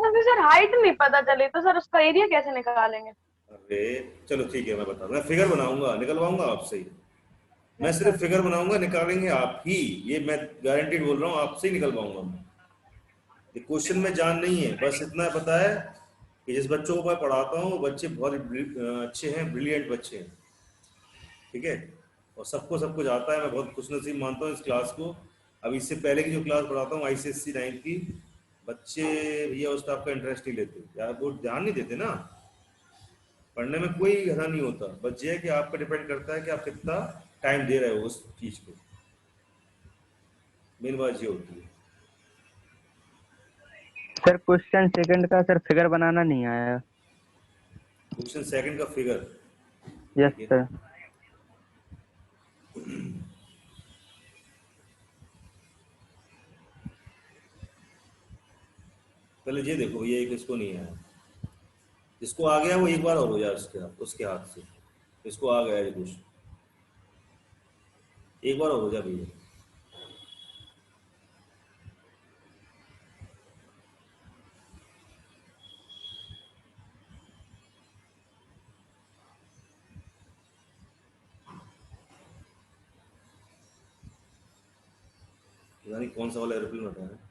सकती sir, height नहीं पता चली तो सर उसका एरिया कैसे निकालेंगे? अरे चलो ठीक है, मैं बताऊँ, मैं फिगर बनाऊंगा, निकलवाऊंगा आपसे ही। मैं यस सिर्फ सर। फिगर बनाऊंगा, निकालेंगे आप ही। ये मैं गारंटीड बोल रहा हूँ, आपसे ही निकलवाऊंगा मैं। ये क्वेश्चन में जान नहीं है, बस इतना पता है कि जिस बच्चों को मैं पढ़ाता हूँ वो बच्चे बहुत अच्छे हैं, ब्रिलियंट बच्चे हैं। ठीक है, और सबको सब कुछ आता है। मैं बहुत खुशनसीब मानता हूँ इस क्लास को। अब इससे पहले की जो क्लास पढ़ाता हूँ ICSC 9th की, बच्चे भैया उस टाइप का इंटरेस्ट नहीं लेते यार, वो ध्यान नहीं देते ना। पढ़ने में कोई हदा नहीं होता, बस ये है कि आप पर डिपेंड करता है कि आप कितना टाइम दे रहे हो उस चीज को। मेन बात ये होती है। सर क्वेश्चन सेकंड का सर फिगर बनाना नहीं आया। क्वेश्चन सेकंड का फिगर? यस ठीक है, सर। पहले ये देखो, ये एक इसको नहीं आया, जिसको आ गया वो एक बार और हो जाए उसके हाथ से। इसको आ गया ये क्वेश्चन, एक बार और हो जाए भैया। पता नहीं कौन सा वाला एरोप्लेन होता है।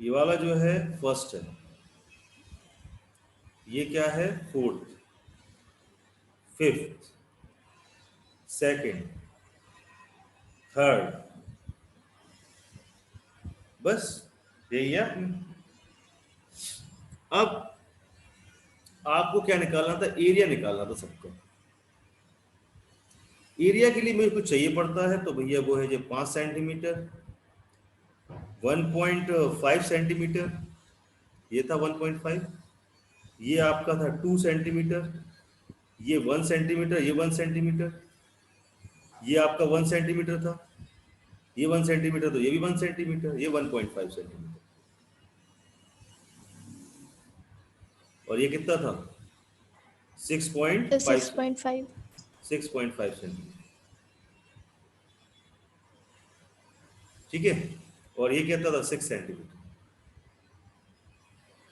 ये वाला जो है फर्स्ट है, ये क्या है फोर्थ, फिफ्थ, सेकंड, थर्ड, बस यही है आपने। अब आपको क्या निकालना था? एरिया निकालना था सबका। एरिया के लिए मेरे को चाहिए पड़ता है तो भैया वो है जो 5 सेंटीमीटर, 1.5 सेंटीमीटर, ये था 1.5, ये आपका था 2 सेंटीमीटर, ये 1 सेंटीमीटर, ये 1 सेंटीमीटर, ये आपका 1 सेंटीमीटर था, ये 1 सेंटीमीटर, तो ये भी 1 सेंटीमीटर, ये 1.5 सेंटीमीटर, और ये कितना था? 6.5 6.5। 6.5 सेंटीमीटर। ठीक है, और ये कहता था 6 सेंटीमीटर।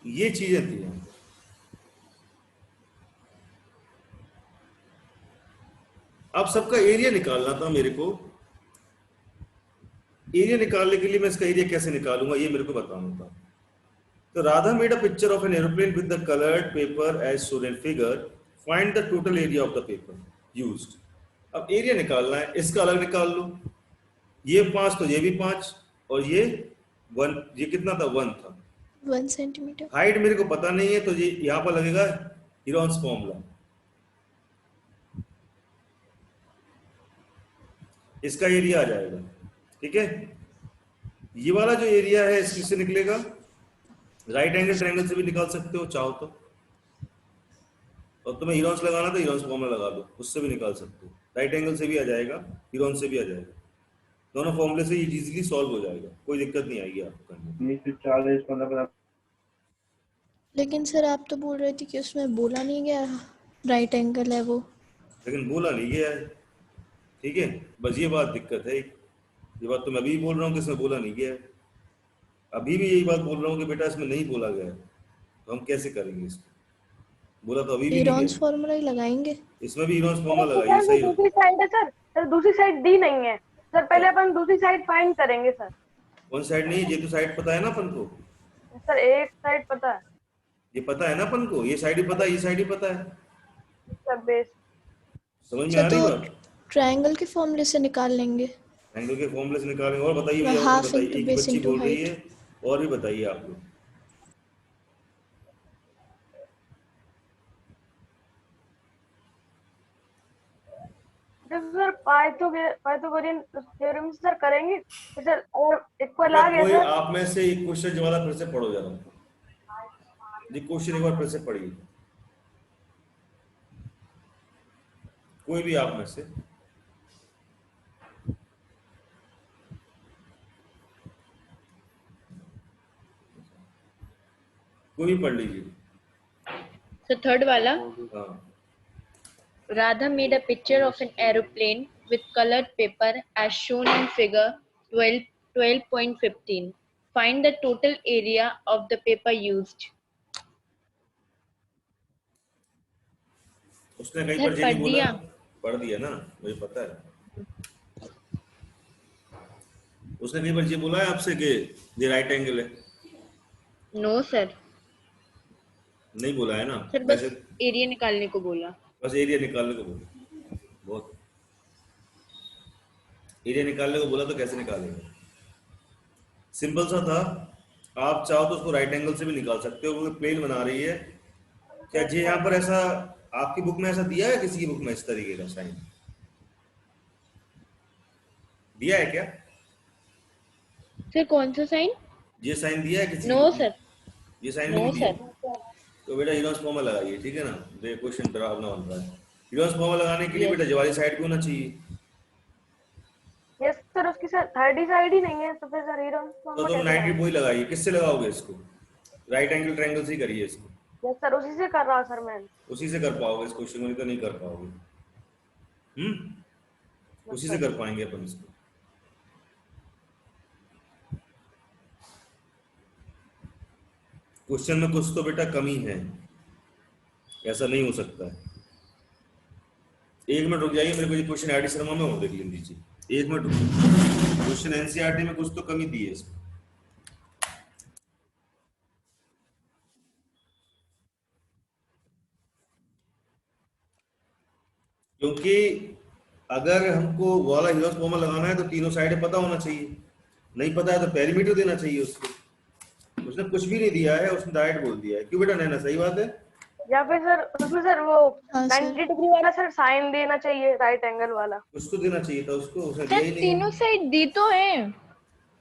ये चीजें थी यहाँ पे। अब सबका एरिया निकालना था मेरे को। एरिया निकालने के लिए मैं इसका एरिया कैसे निकालूंगा ये मेरे को बताना था। तो Radha made a picture of an aeroplane with the coloured paper as shown in figure, find the total area of the paper used. अब एरिया निकालना है, इसका अलग निकाल लो। ये 5 तो ये भी 5, और ये 1, ये कितना था? 1 था। 1 सेंटीमीटर। हाइट मेरे को पता नहीं है तो ये यहाँ पर लगेगा हीरोन्स फॉर्मूला। इसका एरिया आ जाएगा। ठीक है, ये वाला जो एरिया है इसमें से निकलेगा। राइट एंगल ट्रायंगल से भी निकाल सकते हो चाहो तो, और तुम्हें हीरोन्स लगाना तो हीरोन्स फॉर्मूला लगा दो, उससे भी निकाल सकते हो। राइट एंगल से भी आ जाएगा, हीरोन से भी आ जाएगा। दोनों फॉर्मूले से ये इजीली सॉल्व हो जाएगा, कोई दिक्कत नहीं आएगी आपको करने में। लेकिन सर आप तो बोल रहे थे कि उसमें बोला नहीं गया राइट एंगल है वो। लेकिन बोला नहीं गया है। ठीक है, बस ये बात दिक्कत है। ये बात तो मैं अभी बोल रहा हूँ कि इसमें बोला नहीं गया है। अभी भी यही बात बोल रहा हूँ कि बेटा इसमें नहीं बोला गया है, तो हम कैसे करेंगे इसको? बोला तो अभी भी नहीं इरॉन्स किया। फॉर्मूला ही लगाएंगे। इसमें भी इरॉन्स सर फॉर्मूला उसकी लगाइए, सर सही जो हो। दूसरी साइड है सर, सर दूसरी साइड दी नहीं है सर, पहले अपन दूसरी साइड फाइंड करेंगे सर। कौन साइड नहीं है? ये तो साइड पता है ना अपन को, सर एक साइड पता है ये पता है ना अपन को, ये साइड ही पता है, ये साइड ही पता है। Sir, base. समझ में सर आ रही तो बात? ट्रायंगल के फॉर्मूले से निकाल लेंगे। एंगल के फॉर्मूले से निकालेंगे। और बताइए भैया, और हाफ बताइए, इंटू एक ही बेस बच्ची इंटू बोल रही हाइट। है, और भी बताइए आप लोग। सर पाइथागोरियन थ्योरम सर करेंगे सर, और इक्वल बेटा आ गया कोई सर। आप में से एक क्वेश्चन जो वाला फिर से पढ़ो जरा, ये क्वेश्चन एक बार फिर से पढ़िए, कोई भी आप में से। कोई भी पढ़ लीजिए। So third wala, हाँ, Radha made a picture of an aeroplane with colored paper as shown in figure 12.15. Find the total area of the paper used. उसने कहीं सर पर ये नहीं पढ़ बोला, दिया। पढ़ दिया ना, मुझे पता है। उसने कहीं पर ये बोला है आपसे कि ये राइट एंगल है? No sir. नहीं बोला है ना? सर बस वैसे एरिया निकालने को बोला। बस एरिया निकालने को बोला, बहुत एरिया निकालने को बोला, तो कैसे निकालेंगे? सिंपल सा था, आप चाहो तो उसको राइट एंगल से भी निकाल सकते हो, क्योंकि प्लेन बना रही है। क्या जी यहाँ पर ऐसा आपकी बुक में ऐसा दिया है, किसी की बुक में इस तरीके का साइन दिया है क्या? सर कौन सा साइन? ये साइन दिया है किसी नो की? सर, ये साइन भी नो नहीं दिया। सर। तो बेटा इनवर्स फॉर्मूला लगाइए, ठीक है ना? तो ये क्वेश्चन डरावना बन रहा है। इनवर्स फॉर्मूला लगाने के लिए बेटा जवाली साइड पे होना चाहिए। यस सर, उसकी सर थर्ड साइड ही नहीं है, तो फिर सर हीरो तो तुम 90 वही लगाइए। किससे लगाओगे इसको? राइट एंगल ट्रायंगल से ही करिए इसको। यस सर, उसी से कर रहा सर मैं। उसी से कर पाओगे इस क्वेश्चन को, नहीं तो नहीं कर पाओगे। उसी से कर पाएंगे अपन इसको। क्वेश्चन में कुछ तो बेटा कमी है, ऐसा नहीं हो सकता है। एक मिनट रुक जाइए, मेरे को ये क्वेश्चन आईडी शर्मा में हो देख लीजिए। एक मिनट रुकिए, क्वेश्चन एनसीईआरटी में कुछ तो कमी दी है इसमें। क्योंकि अगर हमको वाला हीरोस फॉर्मूला लगाना है तो तीनों साइडें पता होना चाहिए। नहीं पता है तो पेरीमीटर देना चाहिए उसको। उसने कुछ भी नहीं दिया है, उसने डायरेक्ट बोल दिया है। क्यों बेटा नैना, सही बात है? या फिर सर उसमें सर वो हाँ, सर। 90 डिग्री वाला सर साइन देना चाहिए, राइट एंगल वाला। कुछ तो देना चाहिए था उसको, उसने दिया सर ही नहीं। तीनों साइड दी तो है।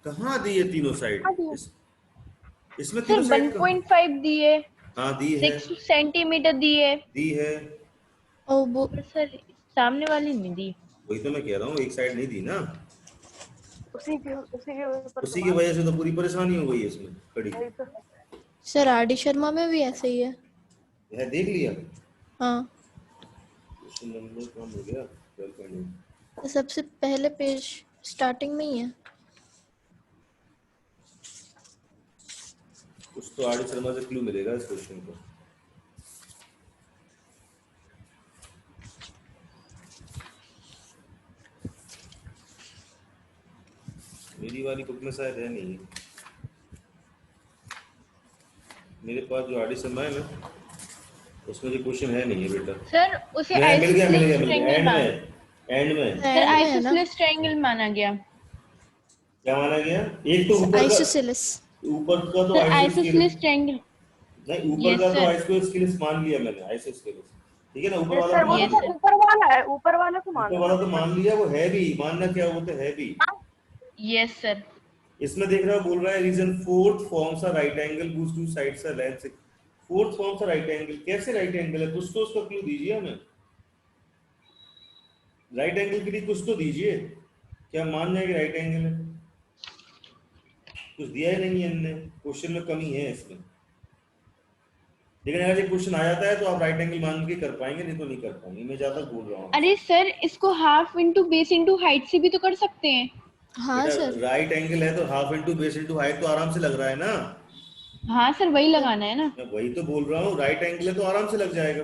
कहाँ दी है तीनों साइड? इसमें सर तीनों साइड 1.5 दिए, हाँ दी है, 6 सेंटीमीटर दिए। दी है। और वो पर सर सामने वाली नहीं दी। वही तो मैं कह रहा हूँ, एक साइड नहीं दी ना। उसी की ऊपर उसी की वजह से तो पूरी परेशानी हो गई है इसमें खड़ी। वही तो। सर आरडी शर्मा में भी ऐसे ही है। यह देख लिया? हाँ, क्वेश्चन नंबर कम हो गया 12.8। तो सबसे पहले पेज स्टार्टिंग में ही है। कुछ तो आरडी शर्मा से क्लू मिलेगा इस क्वेश्चन को। मेरी वाली बुक में शायद है नहीं, मेरे पास जो आरडी शर्मा है ना उसमें ये क्वेश्चन है नहीं है बेटा। सर उसे मिल गया मिल गया आइसोसेलेस मिल गया, ट्रायंगल एंड माना। में, एंड में सर एंड में है ना? आइसोसेलेस ट्रायंगल माना गया। क्या माना गया? एक तो ऊपर का, आइसोसेलेस। ऊपर का तो सर आइसोस्केलेस, आइसोसेलेस ट्रायंगल। नहीं ऊपर Yes, का तो sir. आइसोस्केलेस मान लिया मैंने, आइसोस्केलेस ठीक है ना। ऊपर यस वाला सर, तो वो मान Yes, तो sir. सर ऊपर वाला है, ऊपर वाला को ऊपर मानो। वाला तो मान लिया, वो है भी मानना क्या, वो तो है भी। Yes sir. इसमें देख रहा बोल रहा है region fourth forms a right angle whose two sides are length। Fourth forms a right angle, कैसे राइट एंगल है? कुछ तो उसका क्लू दीजिए हमें। राइट एंगल के लिए कुछ तो दीजिए, क्या मान जाए कि राइट एंगल है? कुछ दिया ही नहीं है इनने, क्वेश्चन में कमी है इसमें। लेकिन अगर ये क्वेश्चन आ जाता है तो आप राइट एंगल मान के कर पाएंगे, नहीं तो नहीं कर पाएंगे। मैं ज्यादा बोल रहा हूँ। अरे सर इसको half into base into height से भी तो कर सकते हैं। हाँ सर। राइट एंगल है तो half into base into height तो आराम से लग रहा है ना। हाँ सर वही लगाना है ना। मैं वही तो बोल रहा हूँ, राइट एंगल है तो आराम से लग जाएगा।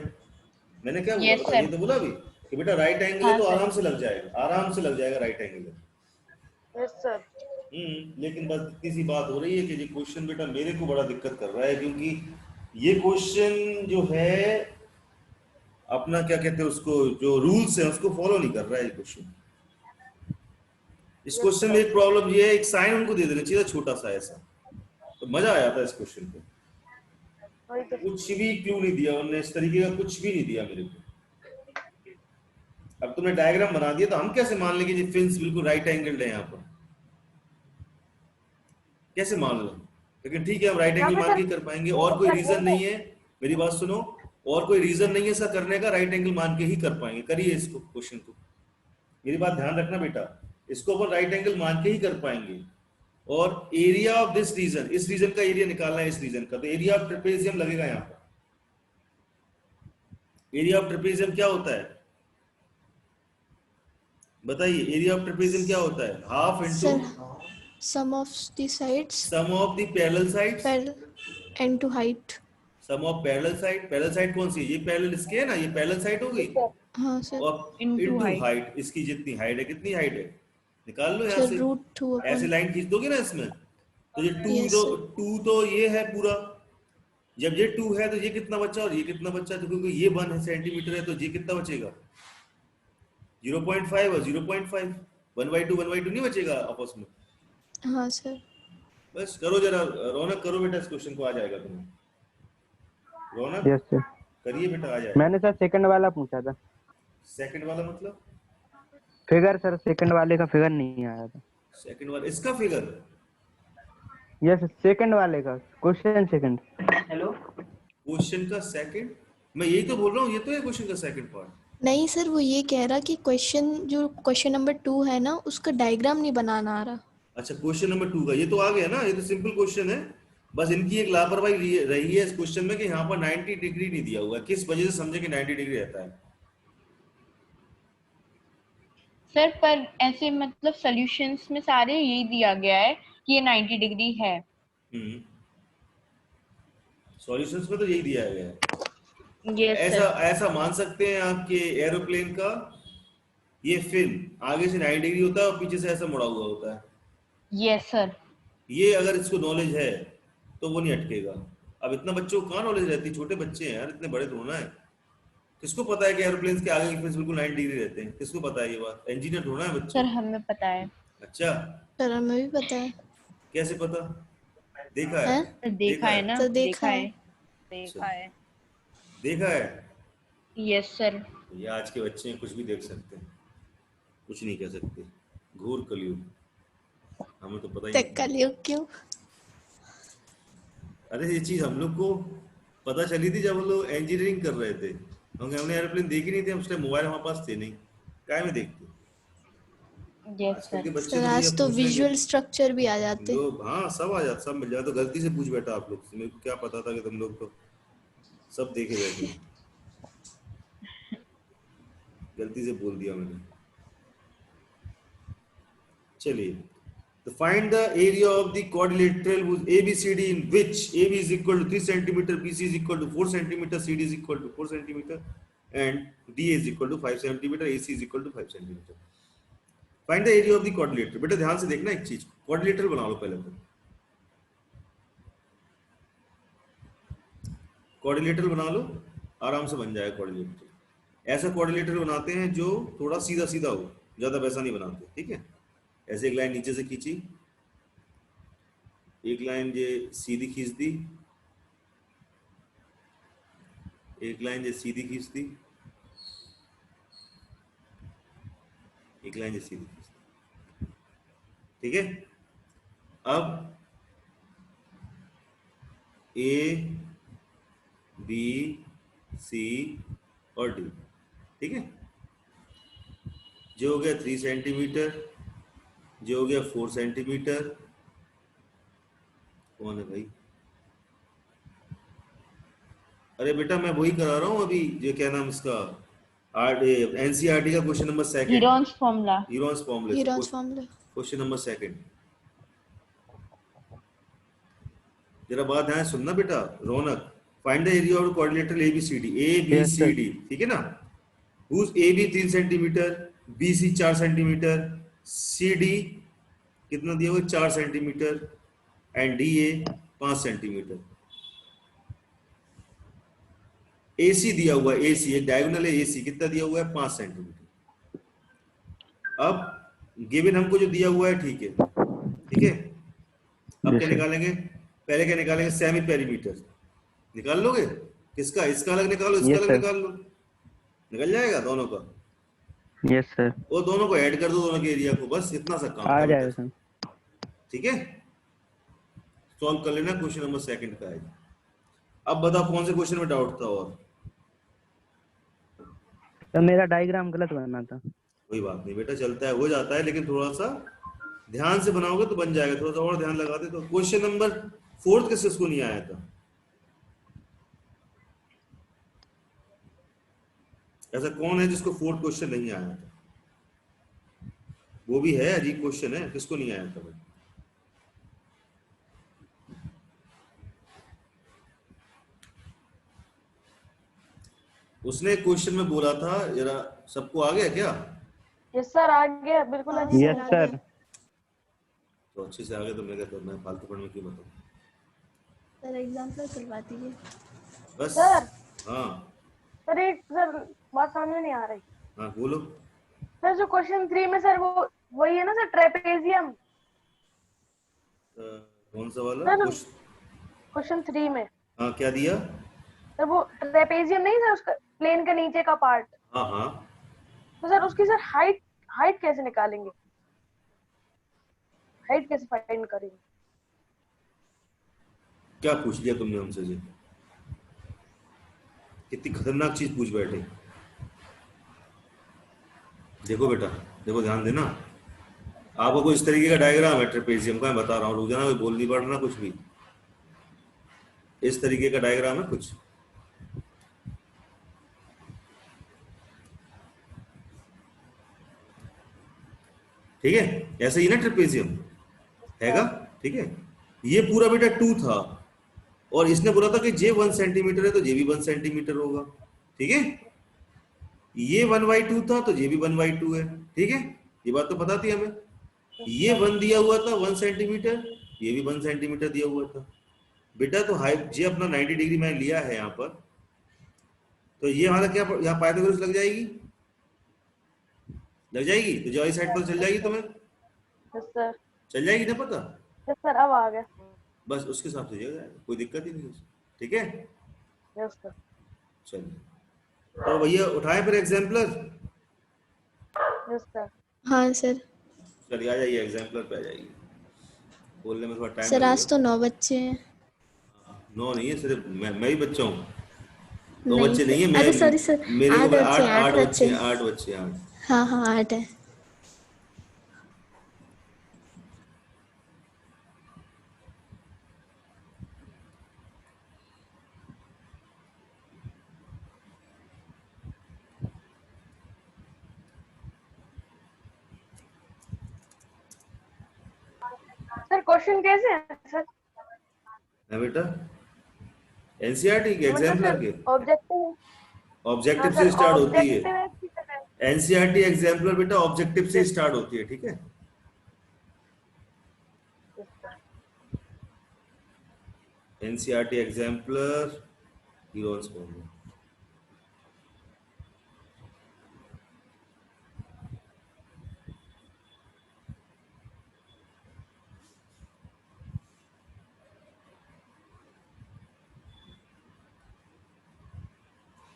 मैंने क्या बोला यस बता, सर। ये तो बोला अभी कि बेटा राइट एंगल है हाँ तो सर। आराम से लग जाएगा, आराम से लग जाएगा राइट एंगल है। Yes sir. लेकिन बस इतनी सी बात हो रही है कि ये क्वेश्चन बेटा मेरे को बड़ा दिक्कत कर रहा है, क्योंकि ये क्वेश्चन जो है अपना क्या कहते हैं उसको, जो रूल्स है उसको फॉलो नहीं कर रहा है ये क्वेश्चन। इस Yes, क्वेश्चन में sir. एक प्रॉब्लम ये है, एक साइन उनको दे देना चाहिए छोटा सा ऐसा, तो मजा आ जाता है इस क्वेश्चन पे। वही तो। कुछ भी क्यों नहीं दिया उन्होंने, इस तरीके का कुछ भी नहीं दिया मेरे को। अब तुमने डायग्राम बना दिया तो हम कैसे मान लेंगे कि फिन्स बिल्कुल राइट एंगल्ड है यहाँ पर, कैसे मान लो? लेकिन ठीक है, हम राइट यहाँ एंगल पे मान सर के कर पाएंगे, और कोई रीजन नहीं है, मेरी बात सुनो, और कोई रीजन नहीं है ऐसा करने का, राइट एंगल मान के ही कर पाएंगे। करिए इसको, क्वेश्चन को, मेरी बात ध्यान रखना बेटा, इसको अपन राइट एंगल मान के ही कर पाएंगे। और एरिया ऑफ दिस रीजन, इस रीजन का एरिया निकालना है, इस रीजन का, तो एरिया ऑफ ट्रेपेजियम लगेगा यहाँ पर। एरिया ऑफ ट्रेपेजियम क्या होता है बताइए? एरिया ऑफ ट्रेपेजियम क्या होता है? Half sir into sum of the sides sum of the parallel sides, parallel and to height. Sum of parallel side. Parallel side कौन सी है? ये पैरेलल इसके है ना, ये पैरेलल साइड हो गई, हाँ सर। और Into इनटू height. हाइट, इसकी जितनी हाइट है, कितनी हाइट है निकाल लो यहाँ सर से, रूट 2 ऐसे अपन। लाइन खींच दोगे ना इसमें, तो ये Yes, टू, sir. टू तो ये है पूरा, जब ये 2 है तो ये कितना बचा और ये कितना बचा, तो क्योंकि ये 1 है सेंटीमीटर है तो ये कितना बचेगा 0.5 और 0.5, 1/2 1/2 नहीं बचेगा आपस में। हाँ सर। बस करो जरा, रौनक करो बेटा, इस क्वेश्चन को आ जाएगा तुम्हें। रौनक यस सर। करिए बेटा, आ जाएगा। मैंने सर सेकंड वाला पूछा था, सेकंड वाला मतलब? फिगर सर, सेकंड वाले का फिगर नहीं आया था। सेकंड वाला इसका फिगर? यस सेकंड वाले का क्वेश्चन, सेकंड। क्वेश्चन का सेकंड? मैं यही तो बोल रहा हूँ, ये तो है क्वेश्चन का सेकंड पार्ट। नहीं सर, वो ये कह रहा कि क्वेश्चन जो क्वेश्चन नंबर 2 है ना, उसका डायग्राम नहीं बनाना आ रहा। अच्छा, क्वेश्चन नंबर 2 का ये तो आ गया ना, ये तो सिंपल क्वेश्चन है। बस इनकी एक लापरवाही रही है इस क्वेश्चन में कि यहाँ पर 90 डिग्री नहीं दिया हुआ है। किस वजह से समझे कि 90 डिग्री रहता है? सर पर ऐसे मतलब सॉल्यूशंस में सारे यही दिया गया है कि ये 90 डिग्री है। सॉल्यूशंस में तो यही दिया गया है। यस ऐसा सर। ऐसा मान सकते हैं आपके एरोप्लेन का ये फिन आगे से 90 डिग्री होता है और पीछे से ऐसा मुड़ा हुआ होता है। Yes sir. ये अगर इसको नॉलेज है तो वो नहीं अटकेगा। अब इतना बच्चों को कहाँ नॉलेज रहती है, छोटे बच्चे हैं यार, इतने बड़े थोड़ा है। किसको पता है कि एरोप्लेन के आगे के फिन बिल्कुल 90 डिग्री रहते हैं? किसको पता है ये बात? इंजीनियर थोड़ा है बच्चे। सर हमें पता है। अच्छा, सर हमें भी पता है। कैसे पता? देखा है? हैं? देखा है ना। तो देखा है। देखा है। देखा है। Yes sir. ये आज के बच्चे कुछ भी देख सकते हैं, कुछ नहीं कह सकते। घोर कलयुग, हमें तो पता ही नहीं। कलयुग क्यों? अरे ये चीज हम लोग को पता चली थी जब हम लोग इंजीनियरिंग कर रहे थे, हमने एरोप्लेन देखी नहीं थी, हम उस टाइम मोबाइल हमारे पास थे नहीं, काय में देखते। यस आजकल सर। के बच्चे सर तो आज भैया तो पूछ लेंगे। विजुअल स्ट्रक्चर भी आ जाते। लोग हाँ सब आ जाता, सब मिल जाता। तो गलती से पूछ बैठा आप लोग से, मेरे को क्या पता था कि तुम लोग तो सब देखे बैठे हो। गलती से बोल दिया मैंने। चलिए, तो find the area of the quadrilateral whose ABCD in which AB is equal to 3 cm, BC is equal to 4 cm, CD is equal to 4 cm and DA is equal to 5 cm, AC is equal to 5 cm. Find the area of the quadrilateral। बेटा ध्यान से देखना एक चीज, quadrilateral बना लो पहले तो। quadrilateral बना लो, आराम से बन जाएगा quadrilateral। ऐसा quadrilateral बनाते हैं जो थोड़ा सीधा सीधा हो, ज्यादा वैसा नहीं बनाते, ठीक है? ऐसे एक लाइन नीचे से खींची, एक लाइन ये सीधी खींच दी, एक लाइन ये सीधी खींच दी, एक लाइन ये सीधी खींच दी, ठीक है? अब ए बी सी और डी, ठीक है? जो हो गया 3 सेंटीमीटर, जो हो गया 4 सेंटीमीटर। कौन है भाई? अरे बेटा मैं वही करा रहा हूँ अभी, जो क्या नाम इसका, एनसीईआरटी का question number 2। Heron's formula. Heron's formula. Heron's formula. Question number 2। जरा बात ध्यान से सुनना बेटा Raunak, find the area of quadrilateral ABCD, Yes, sir. ABCD, ठीक है ना, whose AB 3 centimetre, BC 4 centimetre, CD कितना दिया हुआ 4 centimetre and DA 5 centimetre. AC दिया हुआ है, AC एक डायगोनल है, AC कितना दिया हुआ है 5 सेंटीमीटर। अब गिवन हमको जो दिया हुआ है ठीक है, ठीक है। अब Yes, क्या sir. निकालेंगे, पहले क्या निकालेंगे, सेमी पेरीमीटर निकाल लोगे, किसका, इसका अलग निकालो, इसका Yes, अलग sir. निकाल लो, निकल जाएगा दोनों का, यस सर, और दोनों को ऐड कर दो दोनों के एरिया को, बस इतना सा काम आ था जाएगा बेटा, सर। ठीक है। सॉल्व कर लेना, क्वेश्चन नंबर सेकंड का है। अब बताओ कौन से क्वेश्चन में डाउट था, और तो मेरा डायग्राम गलत बना था। कोई बात नहीं बेटा, चलता है, हो जाता है, लेकिन थोड़ा सा ध्यान से बनाओगे तो बन जाएगा, थोड़ा सा और ध्यान लगाते तो। क्वेश्चन नंबर 4 किसको नहीं आया था, ऐसा कौन है जिसको 4th क्वेश्चन नहीं आया था, वो भी है, अजीब क्वेश्चन है, किसको नहीं आया था भाई? उसने क्वेश्चन में बोला था, जरा सबको आ गया क्या? यस सर, आ गया बिल्कुल अच्छे से यस आ सर। गया। तो अच्छे से आ गए तो मैं कहता हूँ, मैं फालतू पढ़ने में क्यों बताऊँ, सर एग्जाम्पल करवा दीजिए। बस। सर हाँ सर एक सर बात समझ में नहीं आ रही। हाँ बोलो। सर जो क्वेश्चन 3 में सर वो वही है ना सर, ट्रेपेजियम। कौन सा वाला सर क्वेश्चन 3 में हाँ क्या दिया? सर वो ट्रेपेजियम नहीं सर, उसका प्लेन के नीचे का पार्ट, हाँ हाँ तो सर उसकी सर हाइट कैसे निकालेंगे, हाइट कैसे फाइंड करेंगे? क्या पूछ लिया तुमने हमसे जी, कितनी खतरनाक चीज पूछ बैठे। देखो बेटा, देखो ध्यान देना, आपको कोई इस तरीके का डायग्राम है ट्रेपेजियम का, मैं बता रहा हूँ, रुक जाना, कोई बोल नहीं पड़ना कुछ भी, इस तरीके का डायग्राम है कुछ, ठीक है, ऐसे ही ना ट्रेपेजियम हैगा, ठीक है। ये पूरा बेटा 2 था, और इसने बोला था कि जे 1 सेंटीमीटर है तो जे भी 1 सेंटीमीटर होगा, ठीक है। ये 1/2 था तो जे भी 1/2 है, ठीक है, ये बात तो पता थी हमें। ये 1 दिया हुआ था 1 सेंटीमीटर, ये भी 1 सेंटीमीटर दिया हुआ था बेटा। तो हाइट जे अपना 90 डिग्री मैंने लिया है यहाँ पर, तो ये हमारा क्या, यहाँ पाइथागोरस लग जाएगी, लग जाएगी, तो जो वाली साइड पर चल जाएगी तुम्हें, यस सर, चल जाएगी ना पता, यस सर अब आ गया। बस उसके हिसाब से जाएगा, कोई दिक्कत ही नहीं है, ठीक है। Yes sir. चलिए तो भैया उठाएं फिर एग्जाम्पलर, यस सर। हाँ सर। चलिए आ जाइए एग्जाम्पलर पे आ जाइए, बोलने में थोड़ा टाइम सर आज लगेगा। तो 9 बच्चे हैं। 9 नहीं है, सिर्फ मैं ही बच्चा हूँ, 9 नहीं बच्चे सर, नहीं है, मैं अरे सॉरी सर, मेरे को 8 बच्चे 8 हैं, 8 8 बच्चे बच्चे। हैं, 8 बच्चे हैं, 8। हाँ हाँ 8 है। सर क्वेश्चन कैसे है सर? है बेटा, एनसीईआरटी के एग्जाम्पलर के ऑब्जेक्टिव। ऑब्जेक्टिव हाँ से सर, स्टार्ट होती ऑब्जेक्टिव है, है कि सर? एनसीईआरटी एग्जाम्पलर बेटा ऑब्जेक्टिव से स्टार्ट होती है, ठीक है। एनसीईआरटी एग्जाम्पलर हीरोज फॉर्म,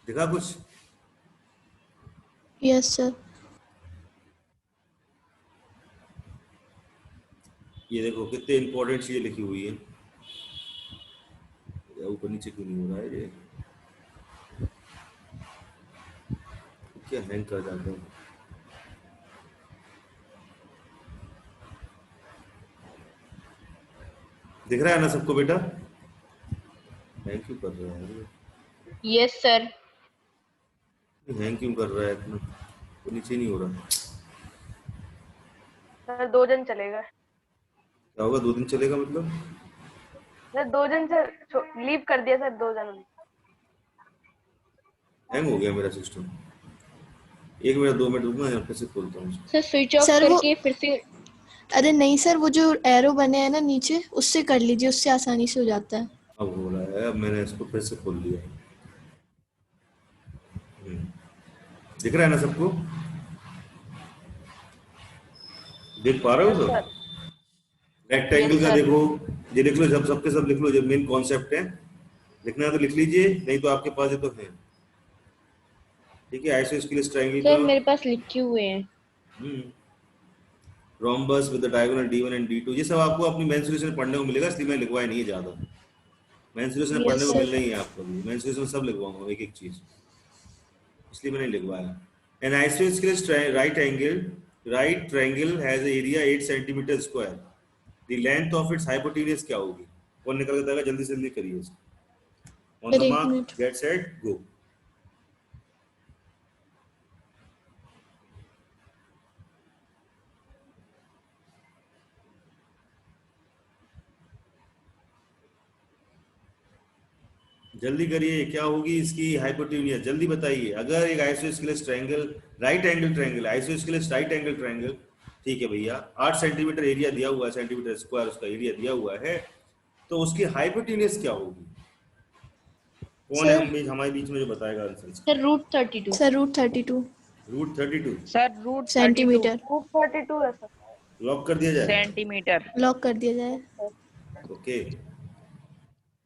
दिखा कुछ? Yes sir. ये देखो कितने इंपॉर्टेंट चीजें लिखी हुई है, ऊपर नीचे क्यों नहीं हो रहा है ये, क्या हैंग कर जाता है। दिख रहा है ना सबको बेटा, हैंग क्यों कर रहा है, Yes, sir. हैंग क्यों कर रहा है इतना, तो नीचे नहीं हो रहा, सर 2 दिन चलेगा। क्या होगा 2 दिन चलेगा मतलब? सर 2 जन से लीव कर दिया सर, 2 जनों ने। हैंग हो गया मेरा सिस्टम। 1 मिनट 2 मिनट रुकना, यहाँ से खोलता हूँ। सर स्विच ऑफ सर, वो- करके फिर से। अरे नहीं सर, वो जो एरो बने हैं ना नीचे, उससे कर लीजिए, उससे आसानी से हो जाता है। अब हो रहा है, अब मैंने इसको फिर से खोल लिया। दिख रहा है ना सबको? देख पा रहे हो Yes, सब? sir. रेक्टेंगल Yes, का sir. देखो, ये लिख लो, सब सबके सब लिख लो, जो मेन कॉन्सेप्ट है। लिखना है तो लिख लीजिए, नहीं तो आपके पास ये तो है। ठीक है, आइसोस्केलेस ट्रायंगल सर का मेरे पास लिखे हुए हैं। Rhombus with the diagonal D1 and D2, ये सब आपको अपनी मेंसुरेशन में पढ़ने को मिलेगा, इसलिए मैं लिखवाया नहीं है ज्यादा। मेंसुरेशन में Yes, पढ़ने को sir. मिलना ही है आपको भी, मेंसुरेशन में सब लिखवाऊंगा एक एक चीज, इसलिए मैंने लिखवाया। An isosceles right triangle has an area 8 centimetre square. The length of its hypotenuse क्या होगी? कौन निकल के देगा? जल्दी से जल्दी करिए इसको। ऑन द एक मार्क, मिनट। गेट सेट, गो। जल्दी करिए, क्या होगी इसकी हाइपोटेन्यूज? जल्दी बताइए। अगर एक isosceles triangle, right angle triangle, isosceles right angle triangle, ठीक है भैया, 8 सेंटीमीटर एरिया दिया हुआ है, सेंटीमीटर स्क्वायर उसका एरिया दिया हुआ है, तो उसकी हाइपोटेन्यूज क्या होगी? कौन है सर, हमारे बीच में जो बताएगा answer? Sir √32। Sir √32 √32 sir root centimetre. Root 32 है सर। लॉक कर दिया जाए? सेंटीमीटर। लॉक कर दिया जाए। ओके।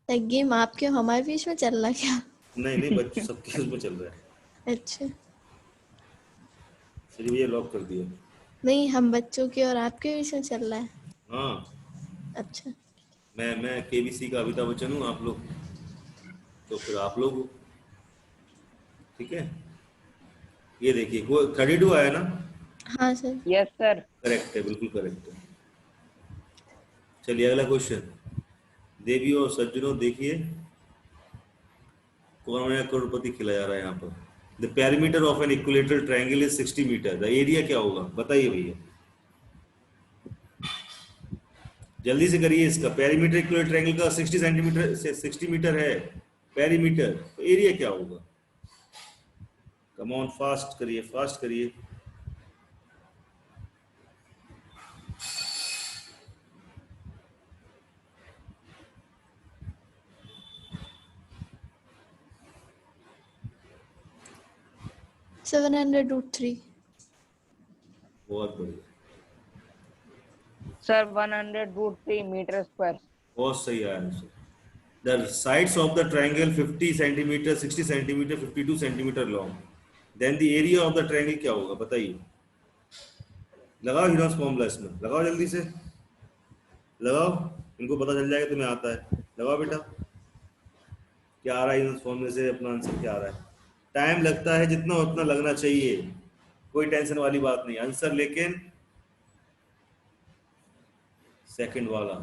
गेम आपके हमारे बीच में चल रहा है क्या? नहीं नहीं, बच्चों सबके उसमें चल रहा है। अच्छा, चलिए भैया, लॉक कर दिया। नहीं हम बच्चों के और आपके बीच में चल रहा है। हाँ, अच्छा, मैं केबीसी का अमिताभ बच्चन हूँ, आप लोग तो फिर आप लोग हो। ठीक है, ये देखिए, 32 आया ना? हाँ सर। Yes sir. करेक्ट है, बिल्कुल करेक्ट है। चलिए अगला क्वेश्चन। देवियों और सज्जनों, देखिए कौन नया करोड़पति खिला जा रहा है यहाँ पर। The perimeter of an equilateral triangle is 60 metre. The area क्या होगा? बताइए भैया, जल्दी से करिए इसका। पेरीमीटर इक्विलेटरल ट्रायंगल का 60 सेंटीमीटर से 60 मीटर है पेरीमीटर, तो एरिया क्या होगा? कम ऑन, फास्ट करिए, फास्ट करिए। सेवन 700√3। बहुत बढ़िया, सर 100√3 मीटर स्क्वायर। बहुत सही आया answer. The sides of the triangle 50 centimetre, 60 centimetre, 52 centimetre long. Then the area of the triangle क्या होगा? बताइए। लगाओ हीरोस फॉर्मूला, इसमें लगाओ, जल्दी से लगाओ, इनको पता चल जाएगा तुम्हें आता है। लगाओ बेटा, क्या आ रहा है हीरोस फॉर्मूले से? अपना आंसर क्या आ रहा है? टाइम लगता है जितना उतना लगना चाहिए, कोई टेंशन वाली बात नहीं। आंसर लेकिन सेकंड वाला,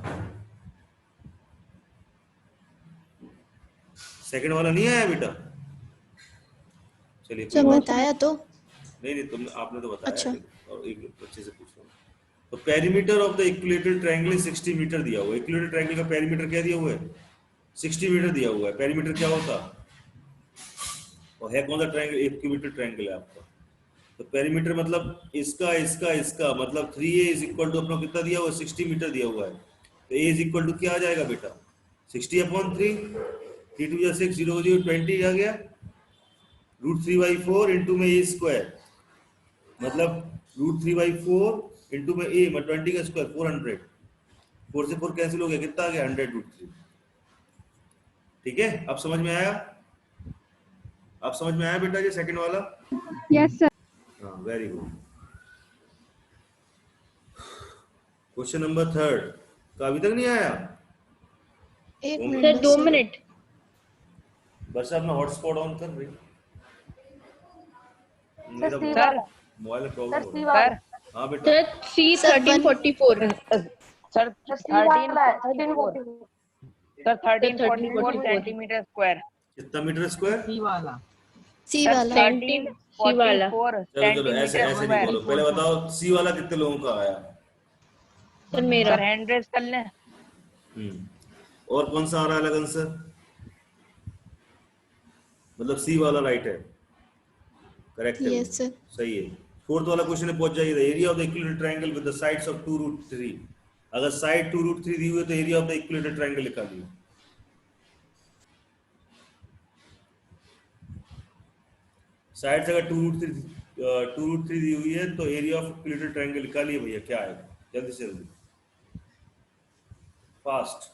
सेकंड वाला नहीं आया बेटा। चलिए सर कोई बात बताया तो। नहीं, नहीं तुम, आपने तो बताया। अच्छा। और एक बच्चे से पूछ रहा हूँ। तो perimeter of the equilateral triangle 60 metre दिया हुआ है। इक्विलेटरल ट्रायंगल का पेरीमीटर क्या दिया हुआ है? 60 मीटर दिया हुआ है। पेरीमीटर क्या होता? और है कौन सा ट्रायंगल? इक्विलेटरल ट्रायंगल है आपका। तो पेरीमीटर मतलब इसका इसका इसका, मतलब 3a इज इक्वल टू, अपना कितना दिया हुआ है? 60 मीटर दिया हुआ है। तो a इज इक्वल टू क्या आ जाएगा बेटा? 60/3, 3 2 6, 0 0 20 आ गया। √3/4 इंटू में a स्क्वायर, मतलब √3/4 इंटू में a, मतलब 20 का स्क्वायर 400। 4 से 4 कैंसिल हो गया, कितना आ गया? 100√3। ठीक है, अब समझ में आया? अब समझ में आया बेटा ये सेकंड वाला? Yes sir. हाँ, वेरी गुड। क्वेश्चन नंबर 3 का अभी तक नहीं आया? एक सर, मिनट सर 2 बस। मिनट। वर्षा अपना हॉटस्पॉट ऑन कर रही। सर मेरा सी सर वाला, मोबाइल में सर प्रॉब्लम हो सी रहा है। सर वाला, हाँ बेटा, sir C sir 1344। Sir sir C वाला है 1344। 1344। Sir 1344 1344 centimetre square. कितना मीटर स्क्वायर? सी सर वाला। 1344 चलो चलो, ऐसे सेंटीमीटर ऐसे नहीं बोलो, स्क्वायर। पहले बताओ सी वाला कितने लोगों का आया? सर मेरा सर हैंड रेस कर लें। और कौन सा आ रहा है अलग आंसर? मतलब सी वाला राइट है, करेक्ट है, यस सर। सही है। फोर्थ वाला क्वेश्चन में पहुंच जाइए। Area of the equilateral triangle with the sides of 2√3। अगर साइड 2√3 दी हुई है तो area of the equilateral triangle निकालिए। साइड से अगर 2√3 दी हुई है तो एरिया ऑफ इक्विलेटरल ट्रायंगल निकालिए भैया, क्या आएगा? जल्दी से जल्दी, fast.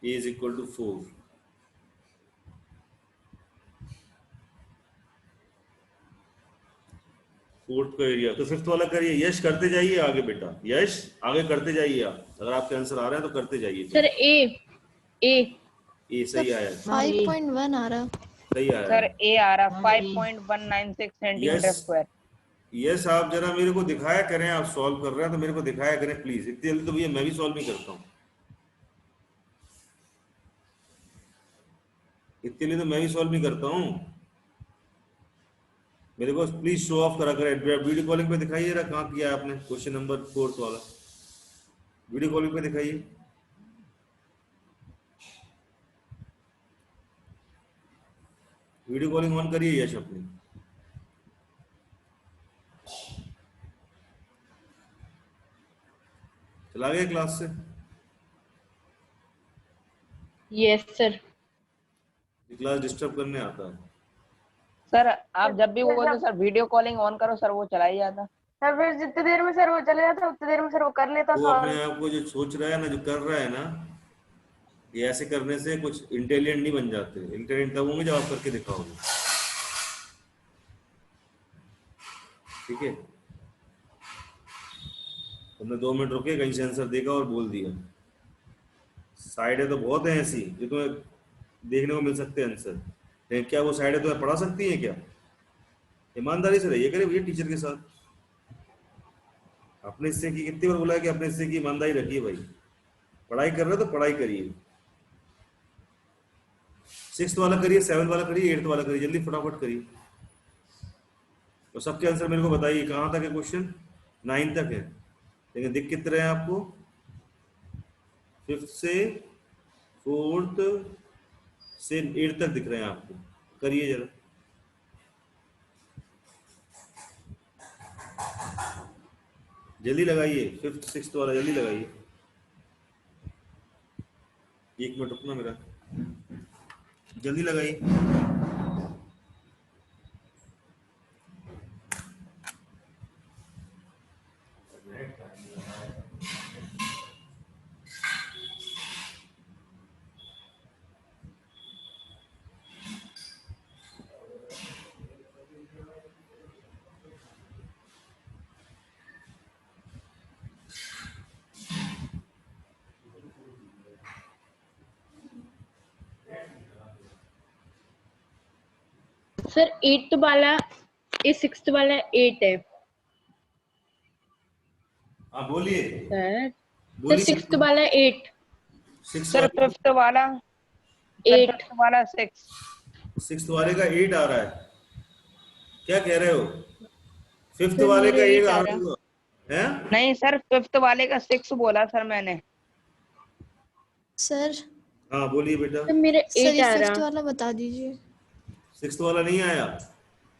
A is equal to 4। Fourth का एरिया तो फिफ्थ वाला करिए। यश करते जाइए आगे बेटा, यश आगे करते जाइए आप। अगर आपके आंसर आ रहे हैं तो करते जाइए। सर ए ये सही आया, 5.1 आ रहा। सही आया सर ए आ रहा 5.196 सेंटीमीटर यस। स्क्वायर। यस, आप जरा मेरे को दिखाया करें, आप सॉल्व कर रहे हैं तो मेरे को दिखाया करें प्लीज। इतनी जल्दी तो भैया मैं भी सॉल्व नहीं करता हूँ, इतने लिए तो मैं भी सॉल्व नहीं करता हूँ। मेरे को प्लीज शो ऑफ करा करें। वीडियो कॉलिंग पे दिखाइए जरा, कहाँ किया आपने क्वेश्चन नंबर 4 वाला, वीडियो कॉलिंग पे दिखाइए। वीडियो कॉलिंग ऑन करिए यश अपनी। चला गया क्लास से? Yes sir. क्लास डिस्टर्ब करने आता है। सर आप जब भी बोलते सर वीडियो कॉलिंग ऑन करो सर, वो चला ही जाता। सर फिर जितनी देर में सर वो चले जाता उतनी देर में सर वो कर लेता वो सॉल्व। अपने आप को जो सोच रहा है ना, जो कर रहा है ना, ये ऐसे करने से कुछ इंटेलिजेंट नहीं बन जाते। इंटेलिजेंट तब होंगे जब आप करके दिखाओगे, ठीक है? तुमने 2 मिनट रुके, कहीं से आंसर देखा और बोल दिया। साइड है तो बहुत है ऐसी जो तुम्हें देखने को मिल सकते हैं आंसर, लेकिन क्या वो साइड है तुम्हें पढ़ा सकती है क्या? ईमानदारी से रहिए करे भैया टीचर के साथ। अपने हिस्से की कितनी बार बोला है कि अपने हिस्से की ईमानदारी रखिए भाई। पढ़ाई कर रहे हो तो पढ़ाई करिए। 6th वाला करिए, 7th वाला करिए, 8th वाला करिए, जल्दी फटाफट करिए। तो सबके आंसर मेरे को बताइए कहाँ तक है क्वेश्चन? 9 तक है, लेकिन दिख कितने रहे हैं आपको? 5th से 4th से 8th तक दिख रहे हैं आपको। करिए जरा, जल्दी लगाइए। 5th 6th वाला जल्दी लगाइए। 1 मिनट रुकना मेरा, जल्दी लगाइए। सर 8th वाला 6th वाला 8 है। हाँ बोलिए, सर बोलिए। 6th वाला 8। 6th सर वाले, 5th वाला 8 5th वाला 6। 6th वाले का 8 आ रहा है, क्या कह रहे हो? 5th वाले का 8 आ रहा है? नहीं सर 5th वाले का 6 बोला सर मैंने। सर हाँ बोलिए बेटा। सर मेरा सर 8 ये आ 5th रहा। वाला बता दीजिए। 6th वाला नहीं आया।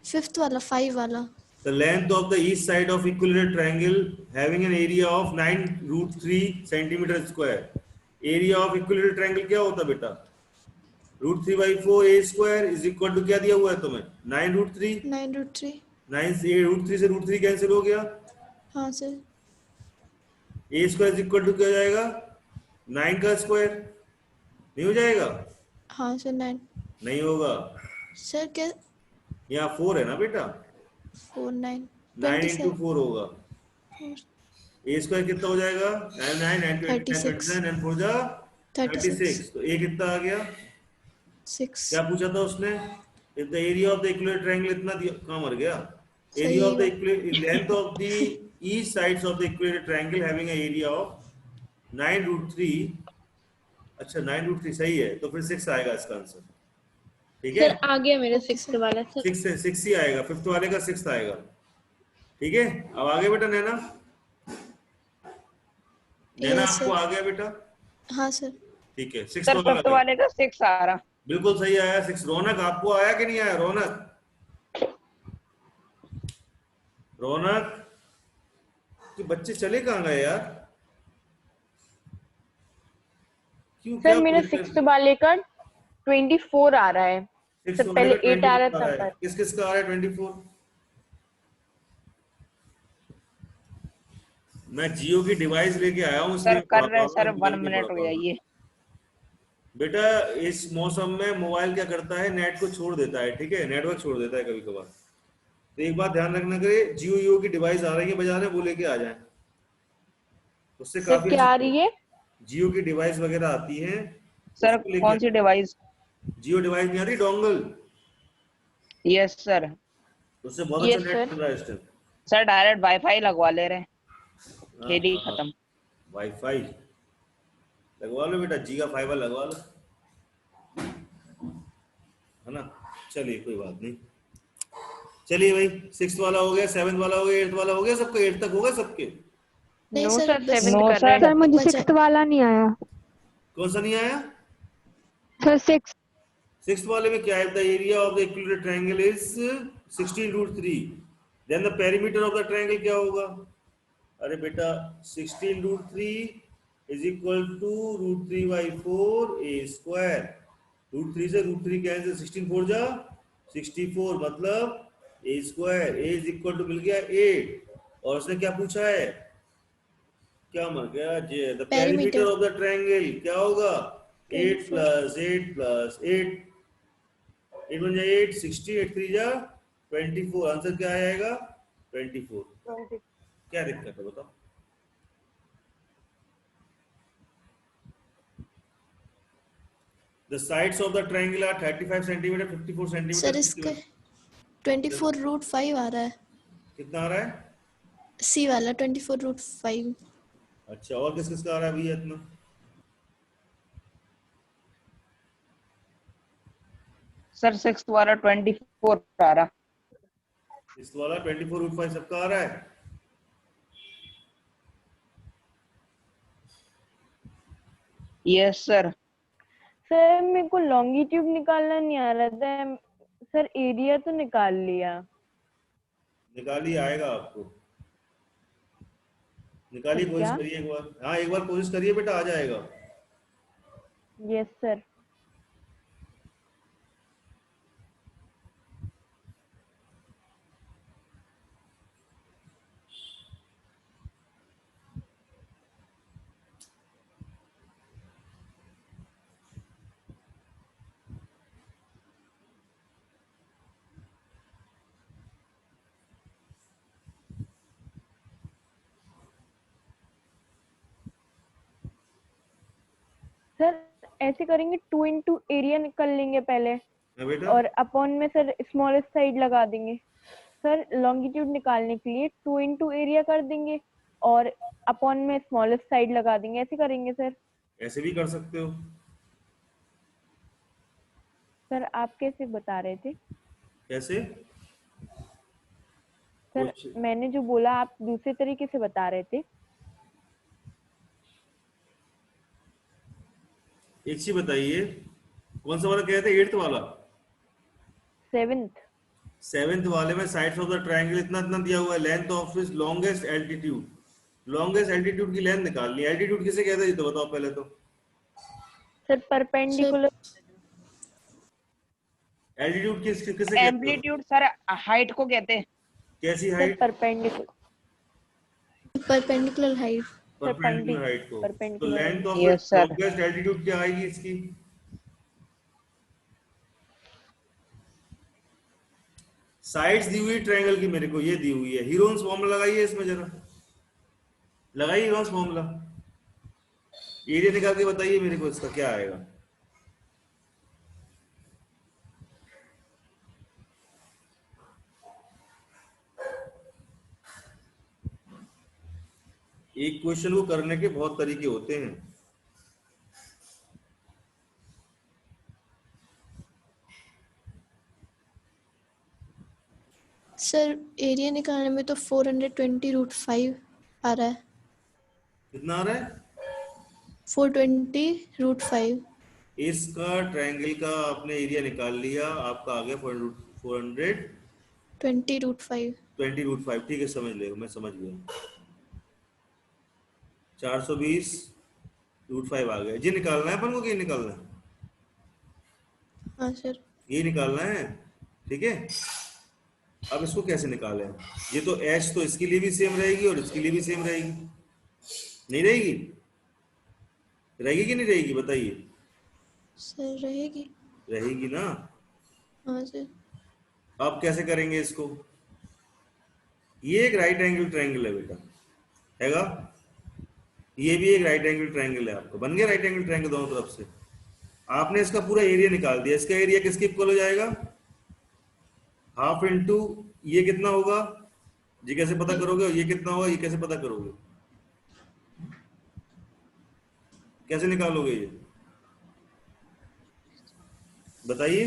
5th वाला 5 वाला। The length of the east side of equilateral triangle having an area of 9√3 centimeter square. Area of equilateral triangle क्या होता बेटा? √3/4 a square is equal to क्या दिया हुआ है तुम्हें? 9√3। 9√3। 9 से √3 से √3 कैंसिल हो गया। हाँ sir. a square is equal to क्या हो जाएगा? 9 का स्क्वायर नहीं हो जाएगा? हाँ सर 9। नहीं होगा, सर क्या? यहाँ 4 है ना बेटा, 4 9 9 27 into 4 होगा। a स्क्वायर कितना हो जाएगा? 9 9 9 29 and 4 जा 36। तो a कितना आ गया? 6। क्या पूछा था उसने? If the area of the equilateral triangle इतना दिया, कहाँ मर गया, सही एरिया ऑफ द बात। Length of the each sides of the equilateral triangle having a area of 9√3, अच्छा 9√3 सही है, तो फिर 6 आएगा इसका आंसर, ठीक है, सर आ गया मेरा ओके सिक्स्थ सर। वाला सर। 6 ही आएगा, फिफ्थ वाले का 6 आएगा, ठीक है। अब आगे बेटा नैना, नैना यस आपको सर। आ गया बेटा, हाँ सर। ठीक है, 6 सर वाला आ फिफ्थ गया, वाले का 6 आ रहा। बिल्कुल सही आया 6। रौनक आपको आया कि नहीं आया, रौनक, रौनक कि बच्चे चले कहाँ गए यार, क्यों, क्या सर मेरा बोलते सिक्स्थ हैं? वाले का 24 आ रहा है 6 सर, वाले पहले का 8 आ रहा 24 आ था रहा है, पर। किस किस का आ रहा है 24? मैं जियो की डिवाइस लेके आया हूँ, सर इसलिए कर पढ़ा रहे हैं पाऊंगा, सर, बोल 1 के पढ़ा मिनट हो पाऊंगा। जाइए। बेटा इस मौसम में मोबाइल क्या करता है, नेट को छोड़ देता है, ठीक है, नेटवर्क छोड़ देता है कभी कभार, तो एक बात ध्यान रखना, करे जियो की डिवाइस आ रही है बाजार में, वो लेके आ जाए, उससे सर काफी क्या आ रही है? जियो की डिवाइस वगैरह आती है, सर उसको लेके, कौन सी डिवाइस? जियो डिवाइस नहीं आती, डोंगल, यस सर। उससे बहुत अच्छा यस नेट सर। चल रहा है इस टाइम। सर डायरेक्ट वाईफाई लगवा ले रहे हैं, हाँ खेल ही हाँ, खत्म। वाईफाई लगवा लो बेटा, जियो फाइबर लगवा लो, है ना, चलिए कोई बात नहीं, चलिए भाई 6 वाला हो गया, 7 वाला हो गया, 8 वाला हो गया, सबका 8 तक होगा सबके, नहीं नो सर, सर, बस 7th नो कर रहे सर। हैं। सर मुझे बचा। 6th वाला नहीं आया कौन सा नहीं आया? सर। 6th वाले में क्या है, the area of the equilateral triangle is 16√3, then the perimeter of the triangle क्या होगा, अरे बेटा 16√3 is equal to √3/4 a square, √3 से √3 कैंसिल, 16 4 जा 64, मतलब a square, a is equal to मिल गया 8, और उसने क्या पूछा है, क्या मर गया, the perimeter perimeter of the triangle क्या होगा, 8 24। + 8 + 8, 8 1 जा 8, 60, 8 3 जा 24, आंसर क्या आएगा 24, 20। क्या दिक्कत है बताओ। The sides of the triangle are 35 centimeter, 54 sir centimeter, इसका 24√5 आ रहा है, कितना आ रहा है? सी वाला 24√5। अच्छा, और किस किस का आ रहा है भैया इतना? सर 6 वाला 24 आ रहा। इस वाला 24√5 सबका आ रहा है, यस सर। सर मेरे को लॉन्गिट्यूड निकालना नहीं आ रहा था सर, एरिया तो निकाल लिया। निकालिए, आएगा आपको, निकालिए, सर, कोशिश क्या? करिए एक बार, हाँ एक बार कोशिश करिए बेटा, आ जाएगा। Yes sir. सर ऐसे करेंगे, 2 इंटू एरिया निकल लेंगे पहले, हाँ बेटा, और अपॉन में सर स्मॉलेस्ट साइड लगा देंगे। सर लॉन्गिट्यूड निकालने के लिए 2 इंटू एरिया कर देंगे और अपॉन में स्मॉलेस्ट साइड लगा देंगे, ऐसे करेंगे सर। ऐसे भी कर सकते हो, सर आप कैसे बता रहे थे? कैसे? सर कुछ मैंने जो बोला आप दूसरे तरीके से बता रहे थे। एक चीज बताइए, कौन सा वाला कह रहे थे, 8th वाला? 7th। 7th वाले में साइड्स ऑफ द ट्रायंगल इतना इतना दिया हुआ है, length of his longest altitude, longest altitude की लेंथ निकालनी है, एल्टीट्यूड किसे कहते हैं ये तो बताओ पहले तो, सर परपेंडिकुलर। एल्टीट्यूड किसे कहते हो? एम्पलीट्यूड सर हाइट को कहते हैं। कैसी sir height? Perpendicular. Perpendicular height. Perpendicular height को, तो perpendicular length of Yes, sir. Longest altitude क्या आएगी इसकी, साइड्स दी हुई ट्रायंगल की मेरे को ये दी हुई है, हीरोन्स फॉर्मूला लगाइए इसमें जरा, लगाइए हीरोन्स फॉर्मूला, एरिया निकाल के बताइए मेरे को इसका क्या आएगा। एक क्वेश्चन को करने के बहुत तरीके होते हैं। सर एरिया निकालने में तो 420√5 आ रहा है। कितना आ रहा है? 420√5। इसका ट्रायंगल का आपने एरिया निकाल लिया, आपका आ गया 420√5। 20√5। ठीक है, समझ लेगा, मैं समझ गया। 420√5 आ गया जी। निकालना है अपन को कि निकालना है? हाँ सर। ये निकालना है, ठीक है। अब इसको कैसे निकालें? ये तो एच तो इसके लिए भी सेम रहेगी और इसके लिए भी सेम रहेगी, नहीं रहेगी? रहेगी कि नहीं रहेगी बताइए? सर रहेगी। रहेगी ना। हाँ सर। अब कैसे करेंगे इसको? ये एक राइट एंगल ट्रायंगल है बेटा, हैगा। ये भी एक राइट एंगल ट्रायंगल है, आपका बन गया राइट एंगल ट्रायंगल दोनों तरफ से। आपने इसका पूरा एरिया निकाल दिया। इसका एरिया किसके इक्वल हो जाएगा? हाफ इंटू ये कितना होगा? ये कैसे पता करोगे? ये कितना होगा? ये कैसे पता करोगे? कैसे निकालोगे ये बताइए?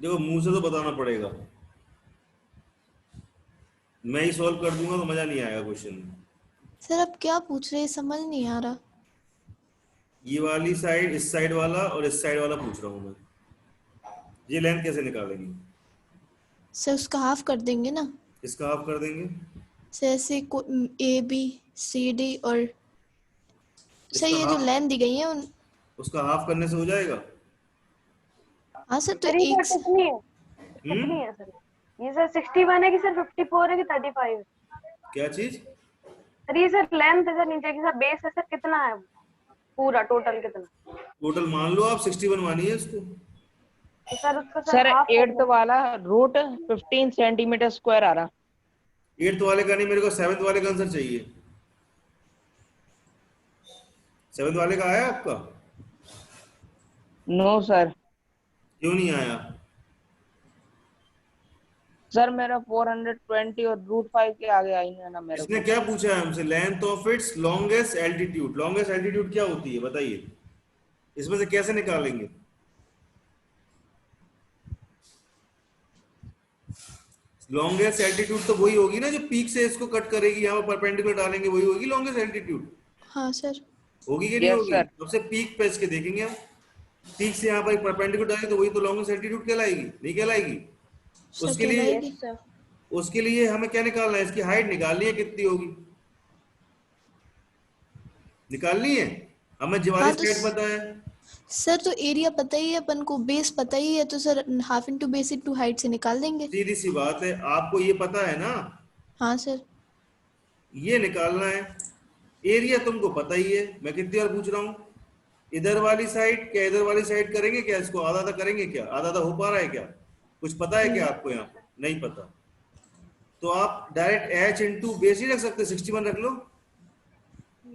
देखो मुंह से तो बताना पड़ेगा, मैं ही सॉल्व कर दूंगा तो मजा नहीं आएगा क्वेश्चन में। सर अब क्या पूछ रहे हैं समझ नहीं आ रहा। ये वाली साइड, इस साइड वाला और इस साइड वाला पूछ रहा हूं मैं। ये लेंथ कैसे निकालेंगे? सर उसका हाफ कर देंगे ना। इसका हाफ कर देंगे। सर ऐसे ABCD और सर ये जो हाफ, लेंथ दी गई है उन। उसका हाफ करने से हो जाएगा। हाँ सर तो सर ये एक कितनी है? कितनी है सर? ये सर 61 है कि सर 54 है कि 35 है? क्या चीज? सर ये सर लेंथ है सर, नीचे की सर बेस है सर, कितना है पूरा टोटल कितना? टोटल मान लो आप 61 मानिए इसको। तो सर उसका सर हाफ 8th वाला रूट 15 सेंटीमीटर स्क्वायर आ रहा। 8th वाले का नहीं, मेरे को 7th वाले का आंसर चाहिए। 7th वाले का आया आपका? No sir. क्यों नहीं आया? सर मेरा 420 और √5 के आगे आई है ना मेरे इसने को। क्या पूछा है हमसे? Length of it's longest altitude. Longest altitude क्या होती है बताइए? इसमें से कैसे निकालेंगे? लॉन्गेस्ट एल्टीट्यूड तो वही होगी ना जो पीक से इसको कट करेगी, यहाँ पर परपेंडिकुलर डालेंगे, वही होगी लॉन्गेस्ट एल्टीट्यूड। हाँ सर। होगी कि नहीं Yes, होगी? sir. सबसे पीक पे इसके देखेंगे हम। पीक से यहाँ पर परपेंडिकुलर डालेंगे तो वही तो लॉन्गेस्ट एल्टीट्यूड कहलाएगी, नहीं कहलाएगी? सर उसके लिए कहलाएगी। उसके लिए हमें क्या निकालना है? इसकी हाइट निकालनी है, कितनी होगी निकालनी है हमें। जिवाली हाँ तो स्टेट पता है सर तो एरिया पता ही है अपन को, बेस पता ही है, तो sir half into base into height से निकाल देंगे। सीधी सी बात है, आपको ये पता है ना। हाँ सर। ये निकालना है। एरिया तुमको पता ही है, मैं कितनी बार पूछ रहा हूँ। इधर वाली साइड क्या इधर वाली साइड करेंगे क्या? इसको आधा आधा करेंगे क्या? आधा आधा हो पा रहा है क्या? कुछ पता है क्या आपको? यहाँ नहीं पता तो आप डायरेक्ट एच इंटू बेस ही रख सकते। 61 रख लो।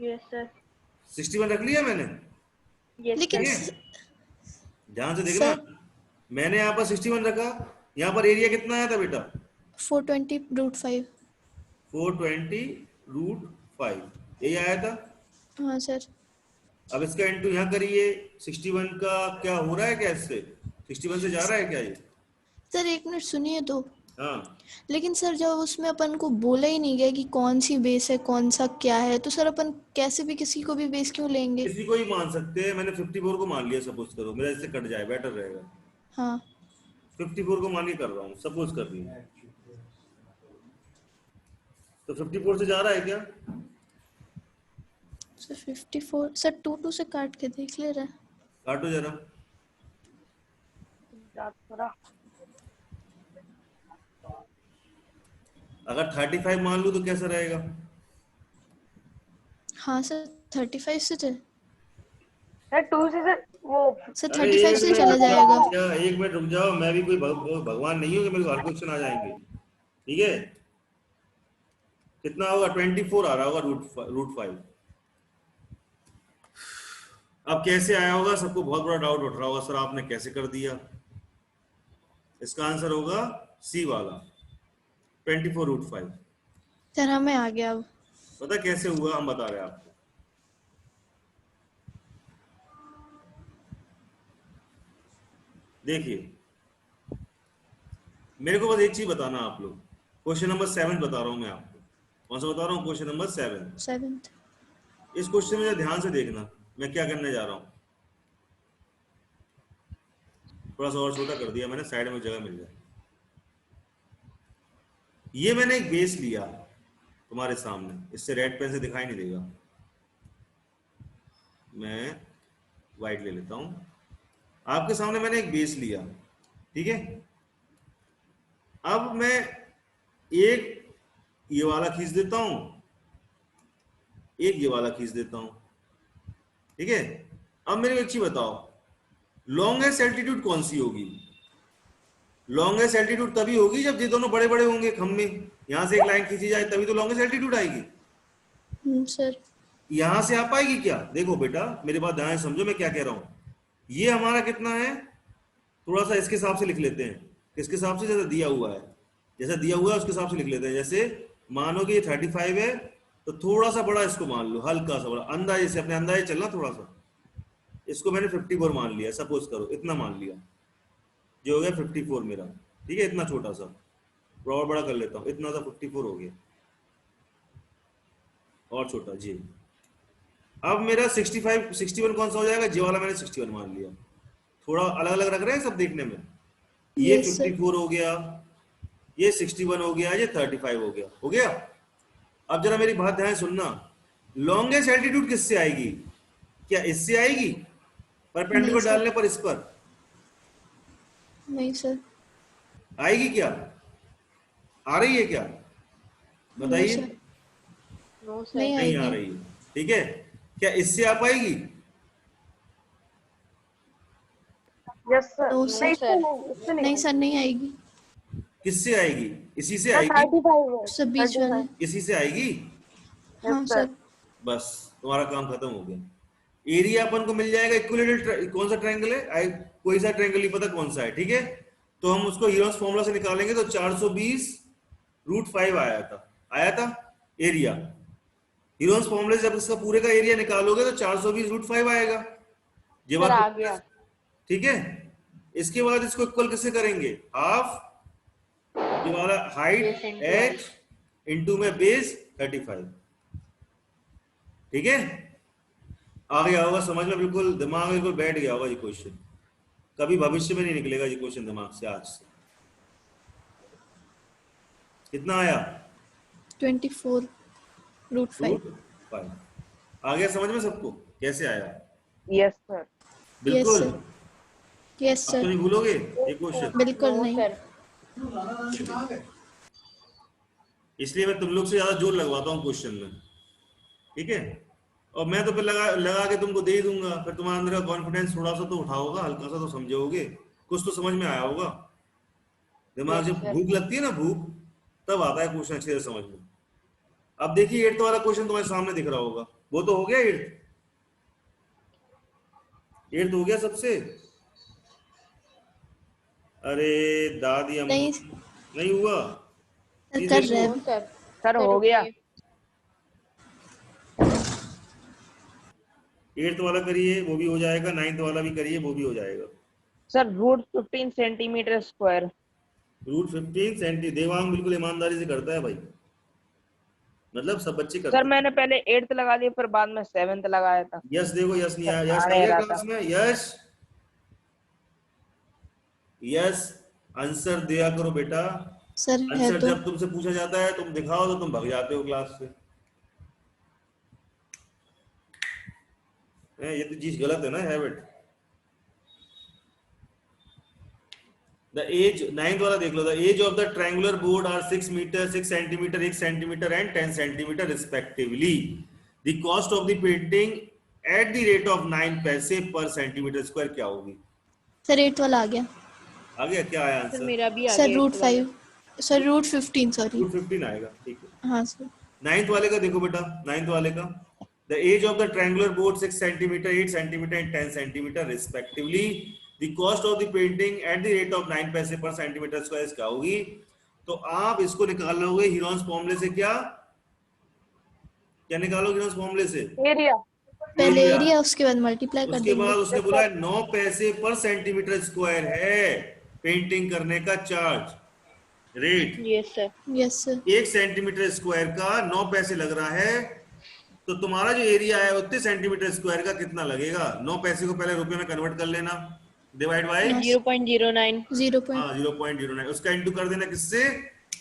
Yes sir. 61 रख लिया मैंने। यस लेकिन ठीक है, ध्यान से देखना। सर मैंने यहाँ पर 61 रखा, यहाँ पर एरिया कितना आया था बेटा? 420√5। 420√5 यही आया था। हाँ सर। अब इसका इंटू यहाँ करिए। 61 का क्या हो रहा है? क्या इससे 61 से जा रहा है क्या ये? सर एक मिनट सुनिए तो। हाँ, लेकिन सर जब उसमें अपन को बोला ही नहीं गया कि कौन सी बेस है कौन सा क्या है, तो सर अपन कैसे भी किसी को भी बेस क्यों लेंगे? किसी को ही मान सकते हैं। मैंने 54 को मान लिया, सपोज करो मेरा इससे कट जाए, बेटर रहेगा। हाँ 54 को मान के कर रहा हूँ, सपोज कर रही हूँ। तो 54 से जा रहा है क्या? सर 54 सर 2 से काट के देख ले रहा है। काटो जरा। अगर 35 मान लूं तो कैसा रहेगा? हाँ सर 35 से चल सर 2 से सर वो सर अरे 35 से चला जाएगा। एक मिनट रुक जाओ, मैं भी कोई भगवान नहीं हूँ कि मेरे को हर क्वेश्चन आ जाएंगे। ठीक है, कितना होगा? 24 आ रहा होगा √5। अब कैसे आया होगा? सबको बहुत बड़ा डाउट उठ रहा होगा, सर आपने कैसे कर दिया। इसका आंसर होगा सी वाला 24√5। सर हमें आ गया अब। पता कैसे हुआ, हम बता रहे हैं आपको। देखिए मेरे को बस एक चीज बताना आप लोग, क्वेश्चन नंबर 7 बता रहा हूं मैं आपको। कौन सा बता रहा हूँ? Question number 7। 7th। इस क्वेश्चन में ध्यान से देखना मैं क्या करने जा रहा हूँ। थोड़ा सा और छोटा कर दिया मैंने, साइड में जगह मिल जाए। ये मैंने एक बेस लिया तुम्हारे सामने, इससे रेड पेन से दिखाई नहीं देगा, मैं व्हाइट ले लेता हूं। आपके सामने मैंने एक बेस लिया, ठीक है। अब मैं एक ये वाला खींच देता हूं, एक ये वाला खींच देता हूं, ठीक है। अब मेरे को एक चीज बताओ, लॉन्गेस्ट एल्टीट्यूड कौन सी होगी? लॉन्गेस्ट एल्टीट्यूड तभी होगी जब ये दोनों बड़े बड़े होंगे खंभे, यहां से एक लाइन खींची जाए तभी तो लॉन्गेस्ट एल्टीट्यूड आएगी। सर यहां से आ पाएगी क्या? देखो बेटा मेरी बात ध्यान से समझो मैं क्या कह रहा हूं। ये हमारा कितना है, थोड़ा सा इसके हिसाब से लिख लेते हैं। किसके हिसाब से? जैसा दिया हुआ है, जैसा दिया हुआ है उसके हिसाब से लिख लेते हैं। जैसे मानो कि ये 35 है तो थोड़ा सा बड़ा इसको मान लो, हल्का सा बड़ा, अंदाजे से, अपने अंदाजे चलना थोड़ा सा। इसको मैंने 54 मान लिया, सपोज करो इतना मान लिया, जो हो गया 54 मेरा, ठीक है। इतना छोटा सा, थोड़ा और बड़ा कर लेता हूँ, इतना सा 54 हो गया, और छोटा जी। अब मेरा 65 61 कौन सा हो जाएगा? जे वाला मैंने 61 मान लिया। थोड़ा अलग अलग रख रहे हैं सब देखने में। ये Yes, sir. 54 हो गया, ये 61 हो गया, ये 35 हो गया, हो गया। अब जरा मेरी बात ध्यान से सुनना, लॉन्गेस्ट एल्टीट्यूड किससे आएगी? क्या इससे आएगी परपेंडिकुलर नहीं, सर। डालने पर इस पर? नहीं सर। आएगी क्या? आ रही है क्या? नहीं बताइए। सर। No sir. नहीं नहीं आ आएगी। रही है, ठीक है। क्या इससे आ पाएगी? Yes sir. No, sir. इससे नहीं सर नहीं आएगी। किससे आएगी? इसी से सर आएगी, 35 है। सब बीच वाला। इसी से आएगी। हाँ Yes, sir. सर। बस तुम्हारा काम खत्म हो गया। एरिया अपन को मिल जाएगा इक्विलेटरल, कौन सा ट्रायंगल है? कोई सा ट्रायंगल नहीं पता कौन सा है, ठीक है। तो हम उसको हीरोस फॉर्मूला से निकालेंगे तो 420√5 आया था एरिया। हीरोस फॉर्मूले से जब इसका पूरे का एरिया निकालोगे तो 420√5 आएगा। ये सर आ बात गया। ठीक है। इसके बाद इसको इक्वल किससे करेंगे? हाफ ये वाला हाइट h इंटू में बेस 35, ठीक है। आ गया होगा समझ में, बिल्कुल दिमाग में बिल्कुल बैठ गया होगा ये क्वेश्चन। कभी भविष्य में नहीं निकलेगा ये क्वेश्चन दिमाग से आज से। कितना आया? 24√5। आ गया समझ में सबको कैसे आया? Yes sir. बिल्कुल। सर। यस अब तो सर। नहीं भूलोगे ये क्वेश्चन, बिल्कुल नो नहीं। सर। इसलिए मैं तुम लोग से ज्यादा जोर लगवाता हूँ क्वेश्चन में, ठीक है। और मैं तो फिर लगा के तुमको दे ही दूंगा, फिर तुम्हारे अंदर का कॉन्फिडेंस थोड़ा सा तो उठाओगा, हल्का सा तो समझोगे, कुछ तो समझ में आया होगा। दिमाग जब भूख लगती है ना, भूख, तब आता है क्वेश्चन अच्छे से समझ में। अब देखिए 8th वाला क्वेश्चन तुम्हारे सामने दिख रहा होगा, वो तो हो गया 8th हो गया सबसे। अरे दादी अम्मा, नहीं हुआ? सर कर रहे नो हैं। सर। सर हो गया। 8th वाला करिए वो भी हो जाएगा, 9th वाला भी करिए वो भी हो जाएगा। Sir √15 centimetre square. √15 centi. Devang बिल्कुल ईमानदारी से करता है भाई, मतलब सब बच्चे करते सर हैं। मैंने पहले 8th लगा दिया, फिर बाद में 7th लगाया था। यस देखो, यस नहीं आया, यस आ आ नहीं गया रहा क्लास में, यस यस आंसर दिया करो बेटा। सर है आंसर तो। जब तुमसे पूछा जाता है तुम दिखाओ तो तुम भाग जाते हो क्लास से। ये तो चीज गलत है ना, हैबिट। द एज 9th वाला देख लो। The edge of the triangular board are 6 metre, 6 centimetre, 1 centimetre and 10 centimetre respectively. The cost of the painting at the rate of 9 पैसे पर सेंटीमीटर स्क्वायर क्या होगी? सर 8 वाला आ गया। आ गया? क्या आया सर आंसर? मेरा भी आ सर गया। √5। Sir √15 sorry. √15 आएगा, ठीक है। हाँ सर। 9th वाले का देखो बेटा, 9th वाले का। The age of the triangular board 6 centimeter, 8 centimeter and 10 centimeter respectively. The cost of the painting at the rate of 9 पैसे per centimeter square क्या होगी? तो आप इसको निकाल लोगे हीरोन्स फॉर्मूले से, क्या क्या निकालोगे उस फॉर्मूले से? एरिया। पहले एरिया। एरिया उसके बाद मल्टीप्लाई कर उसके बाद देंगे। उसने बोला 9 पैसे पर सेंटीमीटर स्क्वायर है पेंटिंग करने का charge rate. Yes sir. Yes sir. 1 centimetre square का 9 पैसे लग रहा है, तो तुम्हारा जो एरिया है उतने सेंटीमीटर स्क्वायर का कितना लगेगा? 9 पैसे को पहले रुपए में कन्वर्ट कर लेना, डिवाइड बाय 0.09 हाँ 0.09, उसका इंटू कर देना किससे?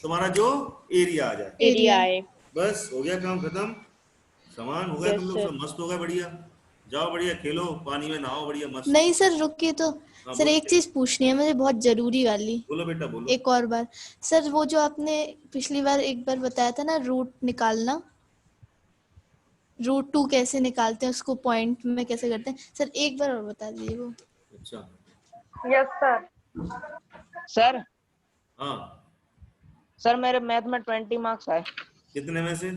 तुम्हारा जो एरिया आ जाए, एरिया है। बस हो गया काम खत्म। समान हो गया, Yes, तुम लोग sir. सब मस्त हो गए, बढ़िया। जाओ बढ़िया खेलो, पानी में नहाओ, बढ़िया मस्त। नहीं सर रुकिए तो। हाँ, सर बोलो। एक चीज पूछनी है मुझे, बहुत जरूरी वाली। बोलो बेटा बोलो। एक और बार सर, वो जो आपने पिछली बार एक बार बताया था ना, रूट निकालना, रूट 2 कैसे निकालते हैं, उसको पॉइंट में कैसे करते हैं, सर एक बार और बता दीजिए वो। अच्छा यस सर। सर हाँ, सर मेरे मैथ में 20 मार्क्स आए कितने में से?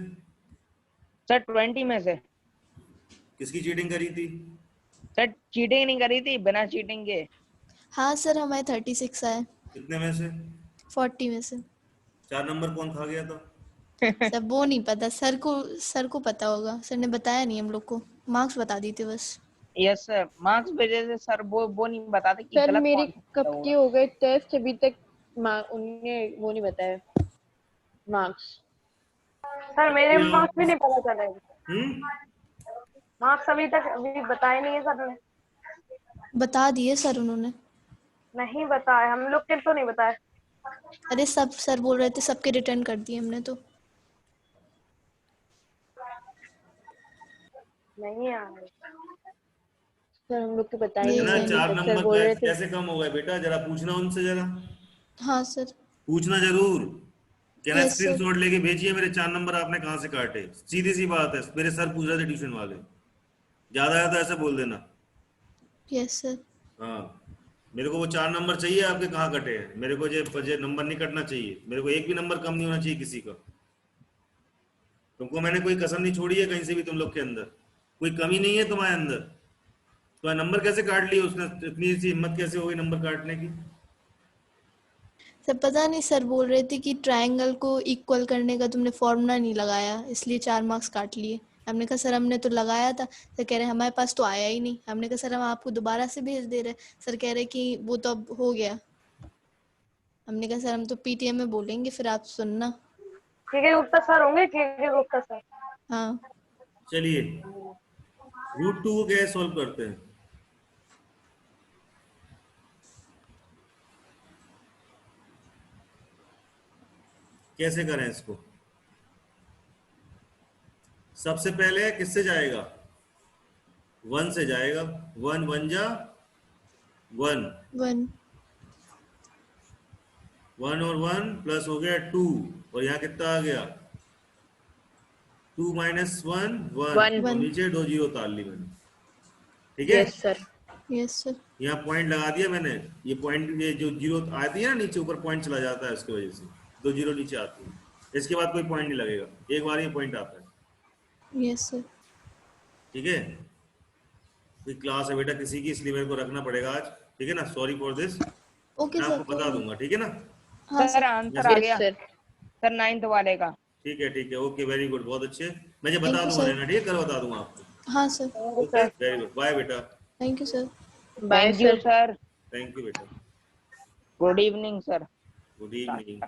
सर, 20 में से। किसकी चीटिंग करी थी? सर चीटिंग नहीं करी थी, बिना चीटिंग के। हाँ सर हमारे 36 आए, कितने में से? 40 में से। 4 नंबर कौन खा गया था? सर वो नहीं पता, सर को पता होगा, सर ने बताया नहीं हम लोग को, मार्क्स बता दी थी बस। यस सर, मार्क्स भेजे थे सर, वो नहीं बताते कि सर गलत मेरे कौन सा कब होगा। के हो गए टेस्ट, अभी तक उन्होंने वो नहीं बताया मार्क्स। सर मेरे मार्क्स भी नहीं पता चले। हम्म, मार्क्स अभी तक अभी बताए नहीं है सर ने। बता दिए सर उन्होंने। नहीं बताए, हम लोग के तो नहीं बताए। अरे सब सर बोल रहे थे सबके रिटर्न कर दिए हमने तो। नहीं आए। सर हम लोग को बताया यही नहीं इतना है, चार अभी तक सर नंबर बोल रहे थे। कैसे कम हो गए बेटा? जरा पूछना उनसे, जरा हाँ सर। पूछना जरूर। कहना Yes, sir. स्क्रीनशॉट लेके भेजिए मेरे 4 नंबर आपने कहाँ से काटे। सीधी सी बात है, मेरे सर पूछ रहे थे ट्यूशन वाले, ज्यादा है तो ऐसे बोल देना। Yes sir. हाँ, मेरे को वो 4 नंबर चाहिए आपके कहाँ कटे हैं, मेरे को जे नंबर नहीं कटना चाहिए, मेरे को एक भी नंबर कम नहीं होना चाहिए किसी का। तुमको मैंने कोई कसम नहीं छोड़ी है कहीं से भी, तुम लोग के अंदर कोई कमी नहीं है तुम्हारे अंदर। तुम्हारे नंबर कैसे काट लिए उसने? इतनी सी हिम्मत कैसे हो गई नंबर काटने की? सर पता नहीं, सर बोल रहे थे कि ट्रायंगल को इक्वल करने का तुमने फॉर्मूला नहीं लगाया, इसलिए 4 मार्क्स काट लिए। हमने कहा सर हमने तो लगाया था। सर कह रहे हमारे पास तो आया ही नहीं। हमने कहा सर हम आपको दोबारा से भेज दे रहे। सर कह रहे कि वो तो अब हो गया। हमने कहा सर हम तो पीटीएम में बोलेंगे, फिर आप सुनना। के गुप्ता सर होंगे, के गुप्ता सर। हाँ चलिए रूट 2 को कैसे सॉल्व करते हैं? कैसे करें इसको? सबसे पहले किससे जाएगा? 1 से जाएगा। 1 1 जा 1, 1 1 और 1 प्लस हो गया 2, और यहाँ कितना आ गया? 2 माइनस 1 1, और नीचे 2 जीरो उतार ली मैंने, ठीक है। Yes sir. Yes sir. यहाँ पॉइंट लगा दिया मैंने, ये पॉइंट, ये जो जीरो आती है ना नीचे, ऊपर पॉइंट चला जाता है, उसकी वजह से 2 जीरो नीचे आती है। इसके बाद कोई पॉइंट नहीं लगेगा, एक बार ये पॉइंट आता है, यस सर। ठीक है। कोई क्लास है बेटा किसी की, इसलिए मेरे को रखना पड़ेगा आज, ठीक है ना। सॉरी फॉर दिस, ओके मैं सर। आपको बता दूंगा, ठीक है ना। हाँ सर सर। आंसर आ गया सर सर 9th वाले का। ठीक है, ओके, वेरी गुड, बहुत अच्छे। मैं ये बता Thank you, दूंगा sir. लेना, ठीक है, कल बता दूंगा आपको। हाँ sir. Okay, very good, bye बेटा। Thank you sir. Bye thank you sir. Sir. Thank you बेटा, good evening sir. Good evening.